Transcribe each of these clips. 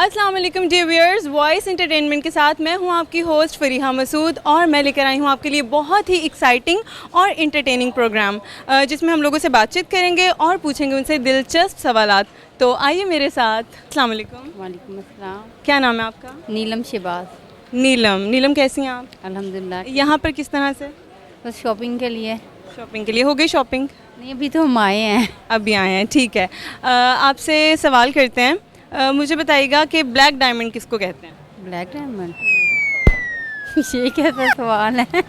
अस्सलाम वालेकुम dear viewers, voice entertainment के साथ मैं हूं आपकी होस्ट फरीहा मसूद और मैं लेकर आई हूं आपके लिए बहुत ही एक्साइटिंग और इंटरटेनिंग प्रोग्राम जिसमें हम लोगों से बातचीत करेंगे और पूछेंगे उनसे दिलचस्प सवालात। तो आइए मेरे साथ। अस्सलाम वालेकुम। वालेकुम अस्सलाम। क्या नाम है आपका? नीलम शहबाज। नीलम कैसी हैं आप? अल्हम्दुलिल्लाह। यहाँ पर किस तरह से? बस शॉपिंग के लिए। शॉपिंग के लिए। हो गई शॉपिंग? नहीं, अभी तो हम आए हैं। अभी आए हैं, ठीक है। आपसे सवाल करते हैं। मुझे बताइएगा कि ब्लैक डायमंड किसको कहते हैं? Black diamond. ये कैसा सवाल है?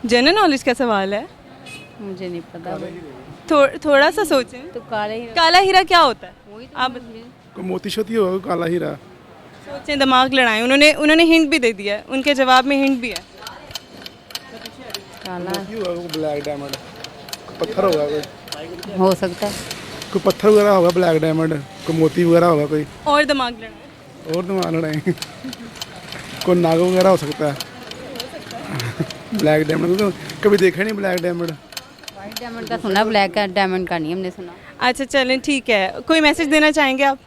जनरल नॉलेज का सवाल है। मुझे नहीं पता। थोड़ा सा सोचें। तो काले ही। काला हीरा क्या होता है? वही तो आप मुझे- कोई मोती शोती होगा, कोई काला हीरा। सोचें, दिमाग लड़ाएं। उन्होंने हिंट भी दे दिया है, उनके जवाब में हिंट भी है। काला मोती होगा, कोई ब्लैक डायमंड। पत्थर होगा कोई, हो सकता है। कोई पत्थर वगैरह होगा ब्लैक डायमंड, कोई मोती वगैरह होगा कोई। और दिमाग लड़ाएं। और दिमाग लड़ाएं। कोई नाग वगैरह हो सकता है। ब्लैक डायमंड तो कभी देखा नहीं। ब्लैक डायमंड वाइट डायमंड का सुना, ब्लैक डायमंड का नहीं हमने सुना। अच्छा चलें, ठीक है। कोई मैसेज देना चाहेंगे आप?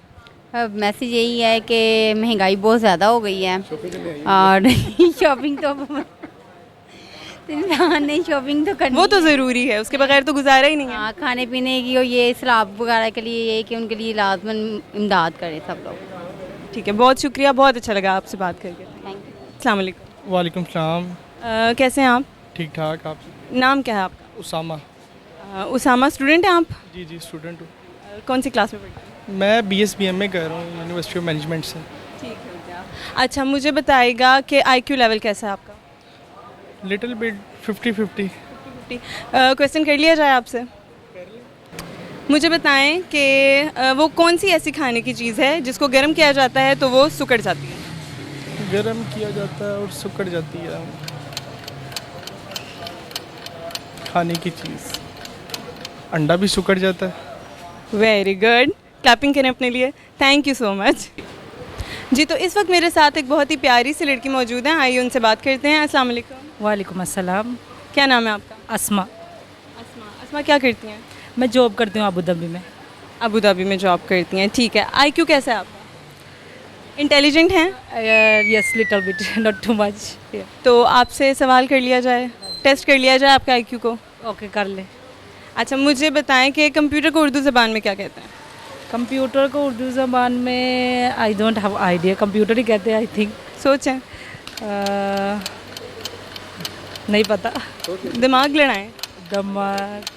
मैसेज यही है कि महंगाई बहुत ज़्यादा हो गई है और शॉपिंग तो इंसान ने शॉपिंग तो करनी वो तो है। ज़रूरी है, उसके बगैर तो गुजारा ही नहीं है। हाँ, खाने पीने की और ये सलाब वगैरह के लिए ये कि उनके लिए लाजमन इमदाद करें सब लोग। ठीक है, बहुत शुक्रिया, बहुत अच्छा लगा आपसे बात करके। Thank you. अस्सलाम वालेकुम। वालेकुम सलाम। कैसे हैं आप? ठीक ठाक। आप? नाम क्या है आपका? उसामा। उसामा, स्टूडेंट हैं आप? जी स्टूडेंट हूँ। कौन सी क्लास में पढ़ते हैं? मैं BSBM में कर रहा हूँ, यूनिवर्सिटी ऑफ मैनेजमेंट से। ठीक हो गया। अच्छा, मुझे बताइएगा कि IQ लेवल कैसा है आपका? Little bit 50-50। क्वेश्चन कर लिया जाए आपसे। मुझे बताएं कि वो कौन सी ऐसी खाने की चीज़ है जिसको गर्म किया जाता है तो वो सिकुड़ जाती है? गर्म किया जाता है और सिकुड़ जाती है। खाने की चीज़। अंडा भी सिकुड़ जाता है। वेरी गुड, क्लैपिंग करें अपने लिए। Thank you so much. जी, तो इस वक्त मेरे साथ एक बहुत ही प्यारी सी लड़की मौजूद है, आइए उनसे बात करते हैं। अस्सलाम वालेकुम। वालेकुम अस्सलाम। क्या नाम है आपका? अस्मा। अस्मा क्या करती हैं? मैं जॉब करती हूँ अबू धाबी में। अबू धाबी में जॉब करती हैं, ठीक है। IQ कैसा है आपका? इंटेलिजेंट हैं? Yes, little bit, not too much. तो आपसे सवाल कर लिया जाए, टेस्ट कर लिया जाए आपका IQ को। ओके, कर ले। अच्छा, मुझे बताएं कि कंप्यूटर को उर्दू ज़बान में क्या कहते हैं? कंप्यूटर को उर्दू ज़बान में I don't have idea. Computer ही कहते हैं आई थिंक। सोचें, नहीं पता। दिमाग लड़ाएं। दिमाग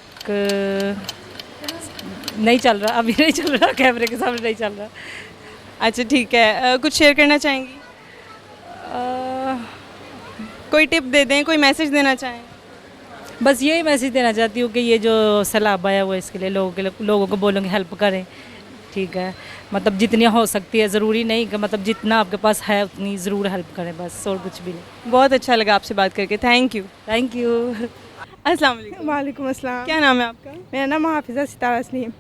नहीं चल रहा, अभी नहीं चल रहा, कैमरे के सामने नहीं चल रहा। अच्छा ठीक है, कुछ शेयर करना चाहेंगी? कोई टिप दे दें, कोई मैसेज देना चाहें? बस यही मैसेज देना चाहती हूँ कि ये जो सैलाब आया हुआ है इसके लिए लोगों को बोलूँगी हेल्प करें। ठीक है, मतलब जितनी हो सकती है, ज़रूरी नहीं कि मतलब जितना आपके पास है उतनी ज़रूर हेल्प करें, बस और कुछ भी नहीं। बहुत अच्छा लगा आपसे बात करके, थैंक यू। Thank you. अस्सलाम वालेकुम। वालेकुम अस्सलाम। क्या नाम है आपका? मेरा नाम हाफिज़ा सितारा तस्नीम।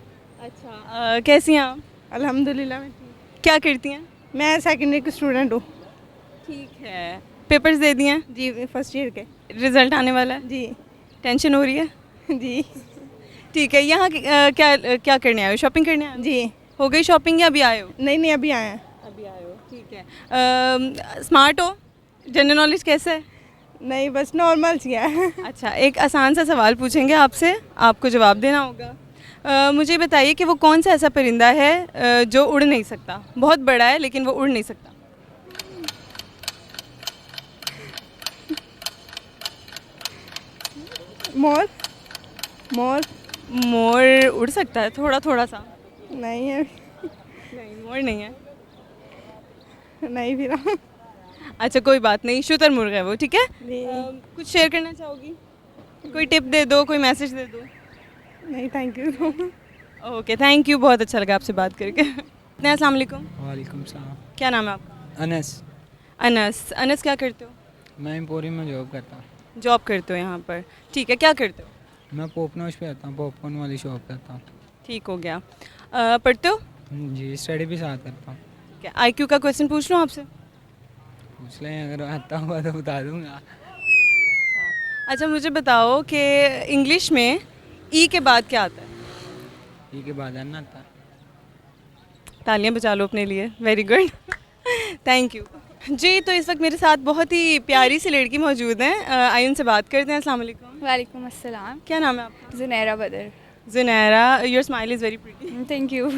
अच्छा, कैसी हैं आप? अल्हम्दुलिल्लाह मैं ठीक। क्या करती हैं? मैं सेकेंडरी की स्टूडेंट हूँ। ठीक है। पेपर्स दे दिए हैं? जी, फर्स्ट ईयर के। रिजल्ट आने वाला है? जी टेंशन हो रही है? जी ठीक है। यहाँ क्या करने आए हो? शॉपिंग करने आए हो? जी। हो गई शॉपिंग या अभी आए हो? नहीं अभी आए हैं। अभी आए हो, ठीक है। स्मार्ट हो? जनरल नॉलेज कैसा है? नहीं, बस नॉर्मल सी है। अच्छा, एक आसान सा सवाल पूछेंगे आपसे, आपको जवाब देना होगा। मुझे बताइए कि वो कौन सा ऐसा परिंदा है जो उड़ नहीं सकता? बहुत बड़ा है लेकिन वो उड़ नहीं सकता। मोर। मोर मोर उड़ सकता है थोड़ा थोड़ा सा। नहीं है। नहीं, मोर नहीं है। नहीं फिर अच्छा कोई बात नहीं, शुतुरमुर्ग है वो, ठीक है। जी। कुछ शेयर करना चाहोगी? कोई टिप दे दो, कोई मैसेज दे दो। नहीं, thank you. Okay, thank you, बहुत अच्छा लगा आपसे बात करके। अस्सलाम वालेकुम। वालेकुम सलाम। क्या नाम है आपका? अनस। अनस क्या करते हो? मैं एम्पोरियम में जॉब करता हूँ। जॉब करते हो यहाँ पर, ठीक है। क्या करते हो? मैं पॉपनोश पे आता हूँ, पॉपकॉर्न वाली शॉप पे आता हूँ। ठीक हो गया। पढ़ते हो? जी, स्टडी भी साथ करता हूँ। क्या IQ का क्वेश्चन पूछ लूँ आपसे? पूछ लें, अगर आता हुआ तो बता दूँगा। अच्छा मुझे बताओ कि इंग्लिश में E के बाद क्या आता है? ई के बाद अन्ना था। तालियां बजा लो अपने लिए, वेरी गुड। थैंक यू जी। तो इस वक्त मेरे साथ बहुत ही प्यारी सी लड़की मौजूद हैं। आइए उनसे बात करते हैं। अस्सलाम वालेकुम। वालेकुम अस्सलाम। क्या नाम है आपका? Junaira Badar. Junaira, your smile is very pretty. Thank you.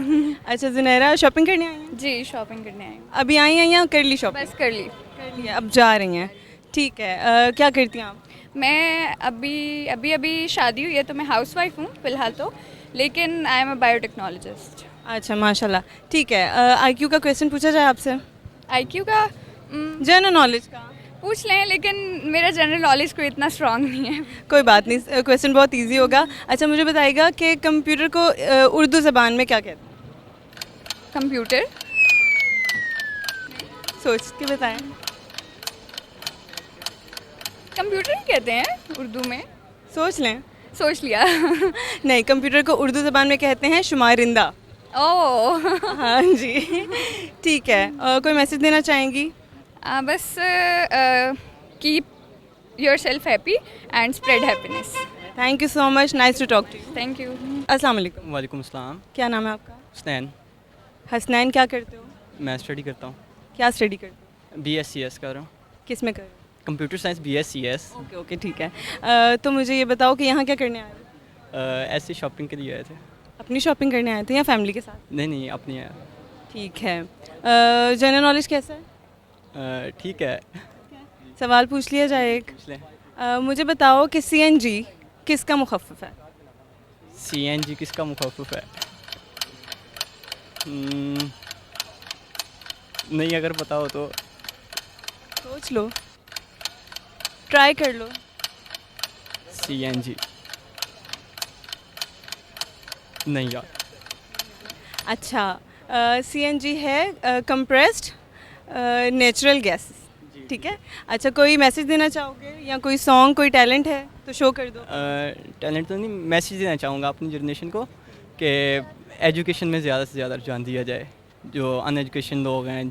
अच्छा जुनैरा, शॉपिंग करने आई हैं? जी शॉपिंग करने आई हूँ। अभी आई हैं या कर ली शॉपिंग? बस कर ली। कर लिया, अब जा रही हैं। ठीक है। क्या करती हैं आप? मैं अभी शादी हुई है तो मैं हाउसवाइफ हूँ फ़िलहाल तो, लेकिन आई एम अ बायोटेक्नोलॉजिस्ट। अच्छा माशाल्लाह। ठीक है। आईक्यू का क्वेश्चन पूछा जाए आपसे? आईक्यू का जनरल नॉलेज का पूछ लें, लेकिन मेरा जनरल नॉलेज कोई इतना स्ट्रांग नहीं है। कोई बात नहीं, क्वेश्चन बहुत इजी होगा। अच्छा मुझे बताइएगा कि कंप्यूटर को उर्दू ज़बान में क्या कहते हैं? कंप्यूटर। सोच के बताएं। कंप्यूटर ही कहते हैं उर्दू में। सोच लें। सोच लिया। नहीं, कंप्यूटर को उर्दू ज़बान में कहते हैं शुमारिंदा। ओह। हाँ जी। ठीक है। कोई मैसेज देना चाहेंगी? बस keep yourself happy and spread happiness. Thank you so much, nice to talk to you. Thank you. अस्सलाम वालेकुम। वालेकुम अस्सलाम। क्या नाम है आपका? हसनैन। हसनैन, क्या करते हो? मैं स्टडी करता हूँ, क्या स्टडी करते हो? BScs कर रहा हूँ, किस में कर रहे हो? Computer science BScs। Okay okay ठीक है। तो मुझे ये बताओ कि यहाँ क्या करने आए हो? ऐसे शॉपिंग के लिए आए थे। अपनी शॉपिंग करने आए थे या फैमिली के साथ? नहीं अपनी है। ठीक है। जनरल नॉलेज कैसा है? ठीक है, सवाल पूछ लिया जाए एक। पूछ लें। मुझे बताओ कि CNG किसका मुखफ़्फ़ है? CNG किसका मुखफ़्फ़ है? नहीं, अगर पता हो तो। सोच लो, ट्राई कर लो। CNG नहीं यार। अच्छा, CNG है कंप्रेस्ड नेचुरल गैस। ठीक है। अच्छा, कोई मैसेज देना चाहोगे या कोई सॉन्ग, कोई टैलेंट है तो शो कर दो। टैलेंट तो नहीं, मैसेज देना चाहूँगा अपनी जनरेशन को कि एजुकेशन में ज़्यादा से ज़्यादा रुझान दिया जाए। जो अनएजुकेशन लोग हैं,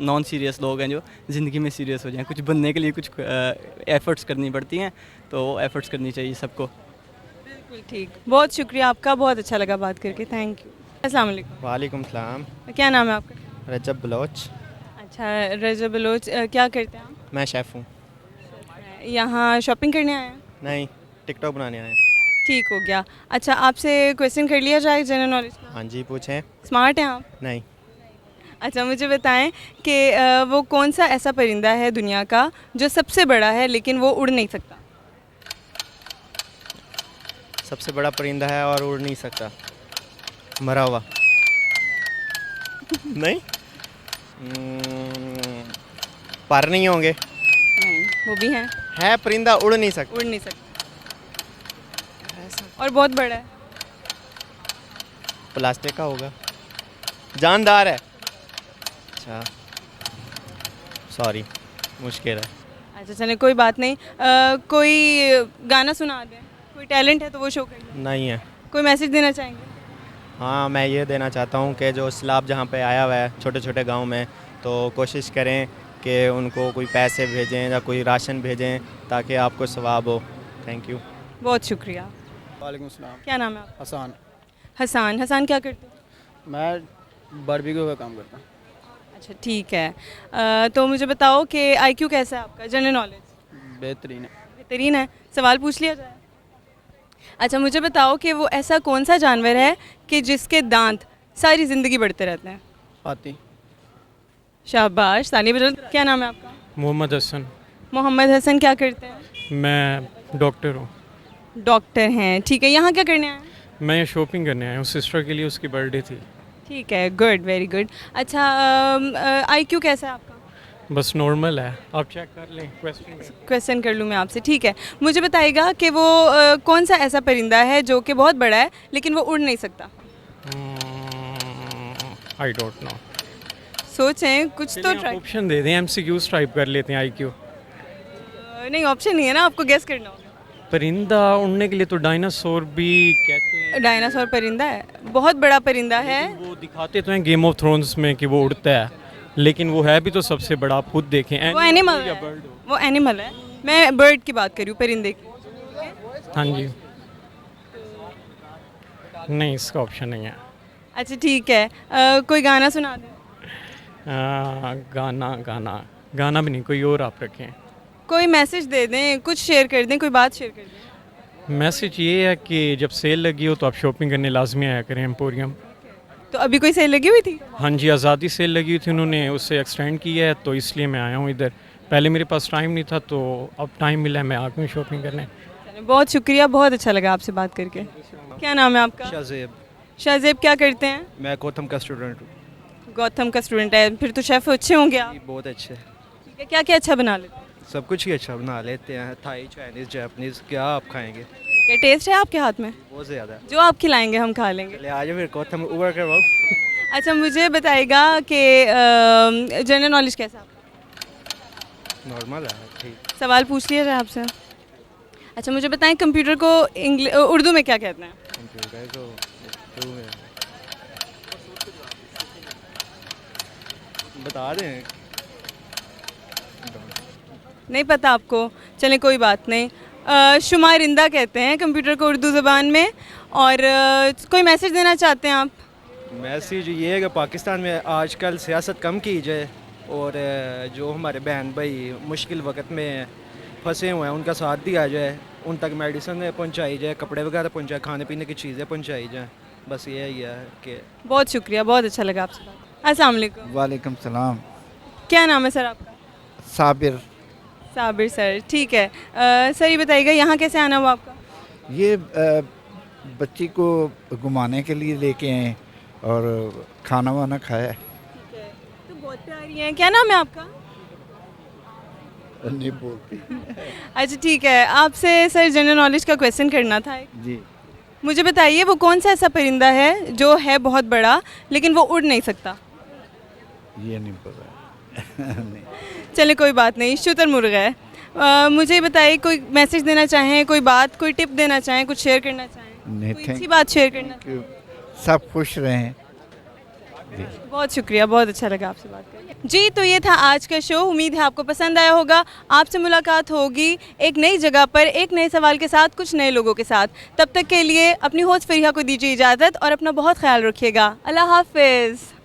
नॉन सीरियस लोग हैं, जो ज़िंदगी में सीरियस हो जाएं, कुछ बनने के लिए कुछ एफ़र्ट्स करनी पड़ती हैं, तो एफ़र्ट्स करनी चाहिए सबको। बिल्कुल ठीक। बहुत शुक्रिया आपका, बहुत अच्छा लगा बात करके। Thank you. अस्सलाम वालेकुम। वालेकुम सलाम। क्या नाम है आपका? रजब बलोच। अच्छा रजब बलोच, क्या करते हैं आप? मैं शेफ़ हूँ। यहाँ शॉपिंग करने आए हैं? नहीं, टिकटॉक बनाने आए। ठीक हो गया। अच्छा, आपसे क्वेश्चन कर लिया जाए जनरल नॉलेज का? हाँ जी, पूछें। स्मार्ट हैं आप? नहीं। अच्छा मुझे बताएं कि वो कौन सा ऐसा परिंदा है दुनिया का जो सबसे बड़ा है लेकिन वो उड़ नहीं सकता? सबसे बड़ा परिंदा है और उड़ नहीं सकता? मरा हुआ। नहीं। पर नहीं होंगे? नहीं, वो भी हैं। है परिंदा, उड़ नहीं सकता। उड़ नहीं सकता और बहुत बड़ा है। प्लास्टिक का होगा। जानदार है। अच्छा, सॉरी, मुश्किल है। अच्छा चले, कोई बात नहीं। कोई गाना सुना दें, कोई टैलेंट है तो वो शो करिए। नहीं है। कोई मैसेज देना चाहेंगे? हाँ, मैं ये देना चाहता हूँ कि जो सैलाब जहाँ पे आया हुआ है छोटे छोटे गांव में, तो कोशिश करें कि उनको कोई पैसे भेजें या कोई राशन भेजें ताकि आपको सवाब हो। Thank you. बहुत शुक्रिया। वालेकुम सलाम। क्या नाम है आपका? हसान। हसान। हसान, क्या करते हो? मैं बारबेक्यू का काम करता हूँ। अच्छा ठीक है। तो मुझे बताओ कि IQ कैसा है आपका, जनरल नॉलेज? बेहतरीन है। बेहतरीन है। सवाल पूछ लिया जाए। अच्छा मुझे बताओ कि वो ऐसा कौन सा जानवर है कि जिसके दांत सारी ज़िंदगी बढ़ते रहते हैं? हाथी। शाबाश, ताली बजाओ। क्या नाम है आपका? मोहम्मद हसन। मोहम्मद हसन, क्या करते हैं? मैं डॉक्टर हूँ। डॉक्टर हैं। ठीक है। यहाँ क्या करने आए हैं? मैं ये शॉपिंग करने आया हूँ, सिस्टर के लिए, उसकी बर्थडे थी। ठीक है, गुड, वेरी गुड। अच्छा IQ कैसा है आपका? बस नॉर्मल है, आप चेक कर लें। क्वेश्चन कर लूँ मैं आपसे? ठीक है। मुझे बताइएगा कि वो कौन सा ऐसा परिंदा है जो कि बहुत बड़ा है लेकिन वो उड़ नहीं सकता? I don't know. सोचें, कुछ तो ट्राई। ऑप्शन दे दें, MCQs टाइप कर लेते हैं। IQ नहीं, ऑप्शन नहीं है ना, आपको गेस करना होगा। परिंदा उड़ने के लिए तो डायनासोर भी कहते हैं। डायनासोर परिंदा है, बहुत बड़ा परिंदा है। वो दिखाते तो हैं गेम ऑफ थ्रोन्स में कि वो उड़ता है, लेकिन वो है भी तो सबसे बड़ा। आप खुद देखें। वो एनिमल है। वो एनिमल है। मैं बर्ड की बात कर रही हूँ, परिंदे की। हाँ जी, नहीं, इसका ऑप्शन नहीं है। अच्छा ठीक है। कोई गाना सुना दें। गाना गाना गाना भी नहीं, कोई और आप रखें। कोई मैसेज दे दें, कुछ शेयर कर दें, कोई बात शेयर कर दें। मैसेज ये है कि जब सेल लगी हो तो आप शॉपिंग करने लाजमी आया करें एम्पोरियम। तो अभी कोई सेल लगी हुई थी? हाँ जी, आज़ादी सेल लगी हुई थी, उन्होंने उससे एक्सटेंड किया है, तो इसलिए मैं आया हूँ इधर। पहले मेरे पास टाइम नहीं था, तो अब टाइम मिला है, मैं आ गया हूँ शॉपिंग करने। चलिए, बहुत शुक्रिया, बहुत अच्छा लगा आपसे बात करके। क्या नाम है आपका? शाहजेब। शाहजेब, क्या करते हैं? मैं गौतम का स्टूडेंट हूँ। गौतम का स्टूडेंट है, फिर तो शेफ़ अच्छे होंगे आप। बहुत अच्छे। ठीक है, क्या क्या अच्छा बना लेते हैं? सब कुछ ही अच्छा बना लेते हैं, थाई, चाइनीज़, जापानीज़, क्या आप खाएंगे? क्या टेस्ट है आपके हाथ में? बहुत ज़्यादा। जो आप खिलाएंगे हम खा लेंगे। चले आज फिर गौतम ऊबर करवाओ। अच्छा, मुझे बताइएगा कि जनरल नॉलेज कैसा आपका? नॉर्मल है, ठीक। सवाल पूछ लिया जाए आपसे। अच्छा, मुझे बताएं कंप्यूटर को उर्दू में क्या कहते हैं? कंप्यूटर को उर्दू में बता दें? नहीं पता आपको? चलें, कोई बात नहीं। शुमारिंदा कहते हैं कंप्यूटर को उर्दू ज़बान में। और कोई मैसेज देना चाहते हैं आप? मैसेज ये है कि पाकिस्तान में आजकल सियासत कम की जाए और जो हमारे बहन भाई मुश्किल वक्त में फंसे हुए हैं उनका साथ दिया जाए, उन तक मेडिसिन पहुंचाई जाए, कपड़े वगैरह पहुंचाए, खाने पीने की चीज़ें पहुंचाई जाए। बस ये ही है कि बहुत शुक्रिया, बहुत अच्छा लगा आपसे बात। अस्सलाम वालेकुम। वालेकुम सलाम। क्या नाम है सर आपका? साबिर। साबिर सर, ठीक है। सर ये बताइएगा यहाँ कैसे आना हुआ आपका? ये बच्ची को घुमाने के लिए लेके आए और खाना वाना खाया। ठीक है, तो बहुत प्यारी हैं। क्या नाम है आपका? नहीं बोलती। अच्छा ठीक है, आपसे सर जनरल नॉलेज का क्वेश्चन करना था। जी। मुझे बताइए वो कौन सा ऐसा परिंदा है जो है बहुत बड़ा लेकिन वो उड़ नहीं सकता? ये नहीं पता। नहीं। चले कोई बात नहीं, शुतुरमुर्ग है। मुझे बताइए कोई मैसेज देना चाहें, कोई बात, कोई टिप देना चाहें, कुछ शेयर करना चाहें? नहीं, कोई अच्छी बात शेयर करना चाहें? सब खुश रहें। बहुत शुक्रिया, बहुत अच्छा लगा आपसे बात करके। जी, तो ये था आज का शो। उम्मीद है आपको पसंद आया होगा। आपसे मुलाकात होगी एक नई जगह पर, एक नए सवाल के साथ, कुछ नए लोगों के साथ। तब तक के लिए अपनी होस्ट फरीहा को दीजिए इजाज़त और अपना बहुत ख्याल रखिएगा। अल्लाह हाफिज़।